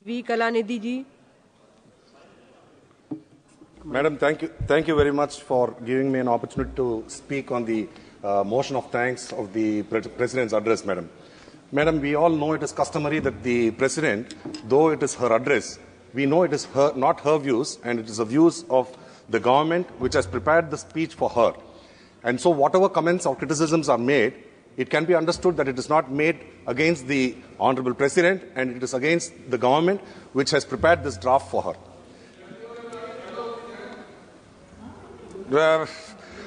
V. Kalanidhi ji. Madam, thank you very much for giving me an opportunity to speak on the motion of thanks of the President's address, Madam. Madam, we all know it is customary that the President, though it is her address, we know it is not her views, and it is the views of the government which has prepared the speech for her. And so whatever comments or criticisms are made, it can be understood that it is not made against the Honorable President, and it is against the government which has prepared this draft for her.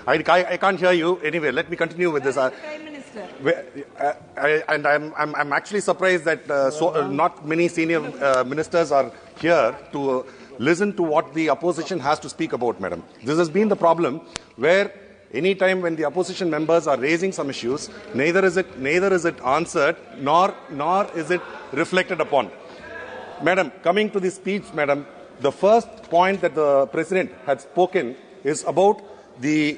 I can't hear you. Anyway, let me continue with this. Prime Minister. I'm actually surprised that not many senior ministers are here to listen to what the opposition has to speak about, Madam. This has been the problem where any time when the opposition members are raising some issues, neither is it answered nor is it reflected upon. Madam, coming to the speech, Madam, the first point that the President had spoken is about the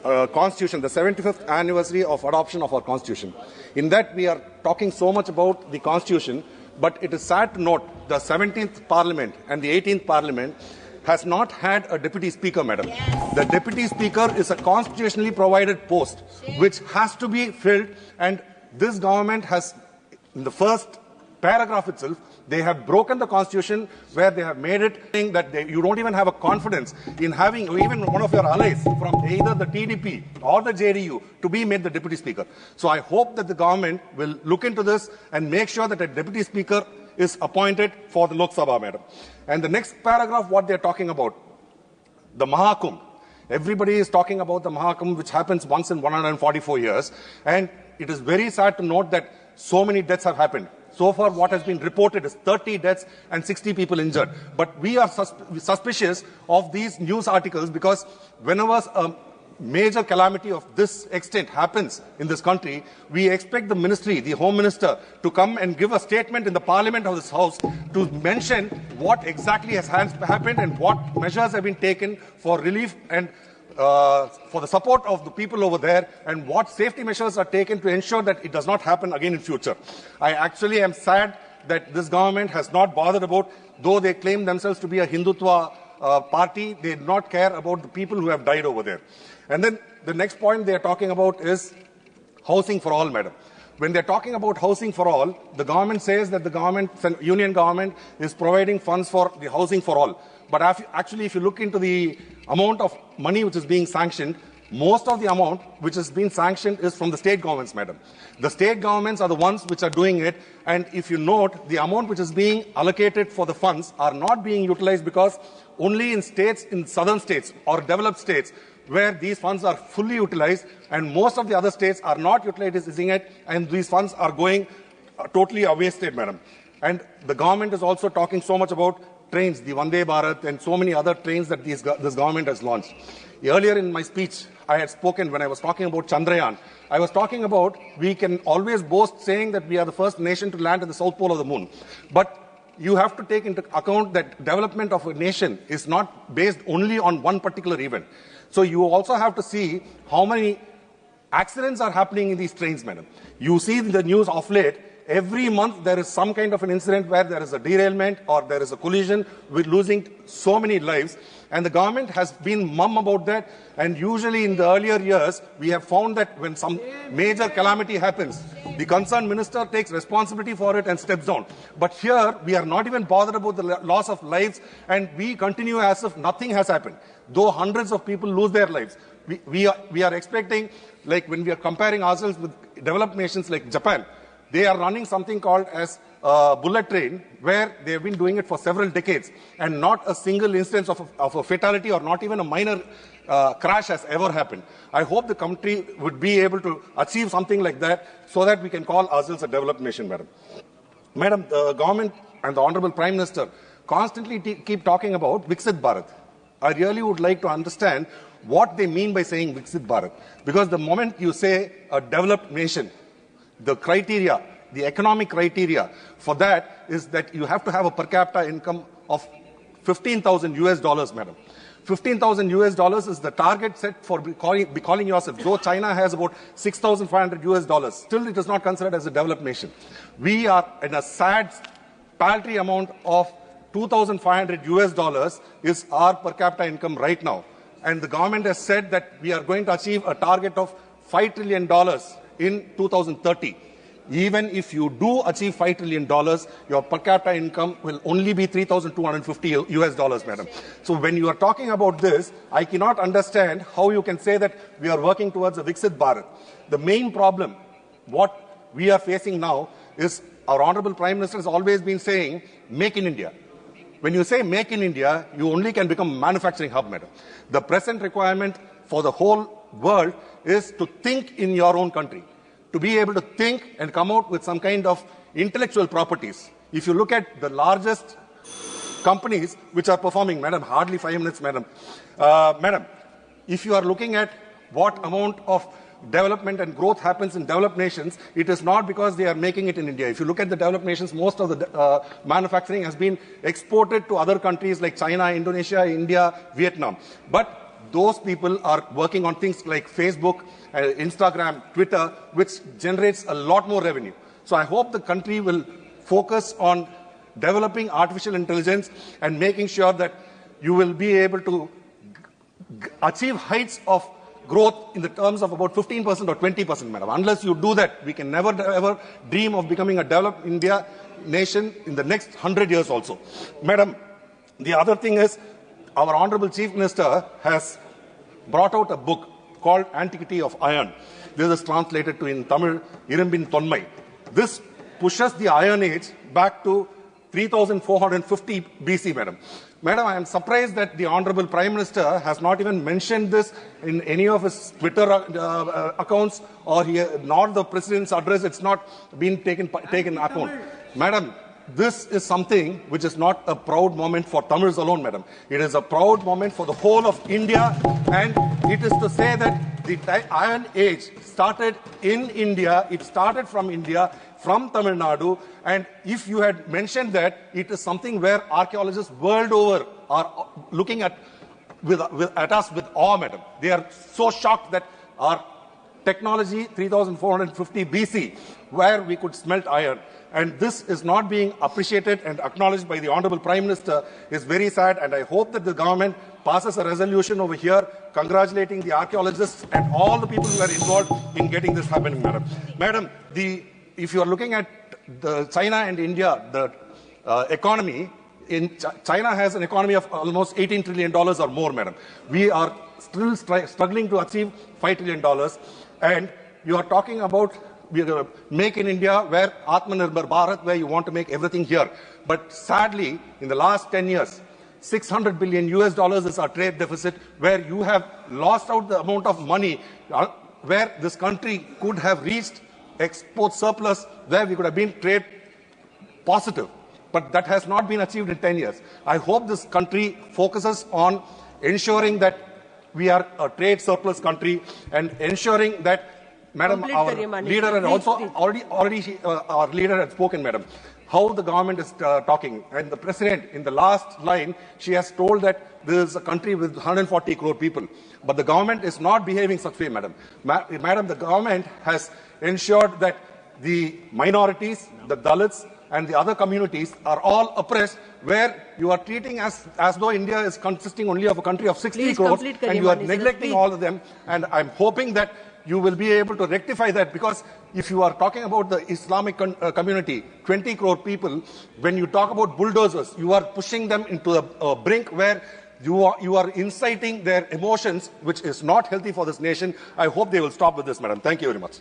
Constitution, the 75th anniversary of adoption of our Constitution. In that, we are talking so much about the Constitution, but it is sad to note the 17th Parliament and the 18th Parliament has not had a Deputy Speaker, Madam. Yes. The Deputy Speaker is a constitutionally provided post which has to be filled, and this government has, in the first paragraph itself, they have broken the Constitution where they have made it saying that you don't even have a confidence in having even one of your allies from either the TDP or the JDU to be made the Deputy Speaker. So I hope that the government will look into this and make sure that a Deputy Speaker is appointed for the Lok Sabha, Madam. And the next paragraph, what they're talking about, the Mahakumbh. Everybody is talking about the Mahakumbh, which happens once in 144 years. And it is very sad to note that so many deaths have happened. So far, what has been reported is 30 deaths and 60 people injured. But we are suspicious of these news articles because whenever a major calamity of this extent happens in this country, we expect the ministry, the Home Minister, to come and give a statement in the Parliament of this House to mention what exactly has happened and what measures have been taken for relief and for the support of the people over there, and what safety measures are taken to ensure that it does not happen again in future. I actually am sad that this government has not bothered about, though they claim themselves to be a Hindutva party, they do not care about the people who have died over there. And then the next point they are talking about is housing for all, Madam. When they're talking about housing for all, the government says that the union government is providing funds for the housing for all. But actually, if you look into the amount of money which is being sanctioned, most of the amount which has been sanctioned is from the state governments, Madam. The state governments are the ones which are doing it. And if you note, the amount which is being allocated for the funds are not being utilized because only in states, in southern states or developed states, where these funds are fully utilized, and most of the other states are not utilizing it, and these funds are going totally wasted, Madam. And the government is also talking so much about trains, the Vande Bharat, and so many other trains that this government has launched. Earlier in my speech, I had spoken when I was talking about Chandrayaan. I was talking about we can always boast saying that we are the first nation to land at the south pole of the moon. But you have to take into account that development of a nation is not based only on one particular event. So you also have to see how many accidents are happening in these trains, Madam. You see in the news of late, every month there is some kind of an incident where there is a derailment or there is a collision with losing so many lives. And the government has been mum about that. And usually in the earlier years, we have found that when some major calamity happens, the concerned minister takes responsibility for it and steps down. But here, we are not even bothered about the loss of lives, and we continue as if nothing has happened, though hundreds of people lose their lives. We are expecting, like when we are comparing ourselves with developed nations like Japan, they are running something called as a bullet train, where they have been doing it for several decades, and not a single instance of a fatality or not even a minor crash has ever happened. I hope the country would be able to achieve something like that so that we can call ourselves a developed nation, Madam. Madam, the government and the Honorable Prime Minister constantly keep talking about Viksit Bharat. I really would like to understand what they mean by saying Viksit Bharat. Because the moment you say a developed nation, the criteria, the economic criteria for that is that you have to have a per capita income of $15,000, Madam. $15,000 is the target set for calling yourself. Though China has about $6,500, still it is not considered as a developed nation. We are in a sad paltry amount of $2,500 is our per capita income right now. And the government has said that we are going to achieve a target of $5 trillion in 2030. Even if you do achieve $5 trillion, your per capita income will only be $3,250, madam. So when you are talking about this, I cannot understand how you can say that we are working towards a Viksit Bharat. The main problem, what we are facing now, is our Honorable Prime Minister has always been saying, make in India. When you say make in India, you only can become a manufacturing hub, madam. The present requirement for the whole world is to think in your own country, to be able to think and come out with some kind of intellectual properties. If you look at the largest companies which are performing, madam, hardly 5 minutes, madam. Madam, if you are looking at what amount of development and growth happens in developed nations, it is not because they are making it in India. If you look at the developed nations, most of the manufacturing has been exported to other countries like China, Indonesia, India, Vietnam. But those people are working on things like Facebook, Instagram, Twitter, which generates a lot more revenue. So I hope the country will focus on developing artificial intelligence and making sure that you will be able to achieve heights of growth in the terms of about 15% or 20%, madam. Unless you do that, we can never ever dream of becoming a developed India nation in the next 100 years also. Madam, the other thing is, our Honorable Chief Minister has brought out a book called Antiquity of Iron. This is translated to in Tamil, Irumbin Tonmai. This pushes the Iron Age back to 3450 BC, madam. Madam, I am surprised that the Honorable Prime Minister has not even mentioned this in any of his Twitter accounts, or nor the President's address. It's not been taken account. Madam, this is something which is not a proud moment for Tamils alone, madam. It is a proud moment for the whole of India, and it is to say that the Iron Age started in India. It started from India, from Tamil Nadu, and if you had mentioned that, it is something where archaeologists world over are looking at us with awe, madam. They are so shocked that our technology, 3450 BC, where we could smelt iron, and this is not being appreciated and acknowledged by the Honorable Prime Minister, is very sad, and I hope that the government passes a resolution over here congratulating the archaeologists and all the people who are involved in getting this happening, madam. Madam, if you are looking at the China and India, the economy, China has an economy of almost $18 trillion or more, madam. We are still struggling to achieve $5 trillion. And you are talking about make in India, where Atmanirbhar Bharat, where you want to make everything here. But sadly, in the last 10 years, $600 billion is our trade deficit, where you have lost out the amount of money where this country could have reached export surplus, where we could have been trade positive. But that has not been achieved in 10 years. I hope this country focuses on ensuring that we are a trade surplus country and ensuring that, madam, our leader and also already our leader had spoken, madam, how the government is talking. And the president, in the last line, she has told that this is a country with 140 crore people. But the government is not behaving such way, madam. Madam, the government has ensured that the minorities, the Dalits, and the other communities are all oppressed, where you are treating as though India is consisting only of a country of 60 crores, and you are neglecting all of them. And I'm hoping that you will be able to rectify that, because if you are talking about the Islamic community, 20 crore people, when you talk about bulldozers, you are pushing them into a brink where you are inciting their emotions, which is not healthy for this nation. I hope they will stop with this, madam. Thank you very much.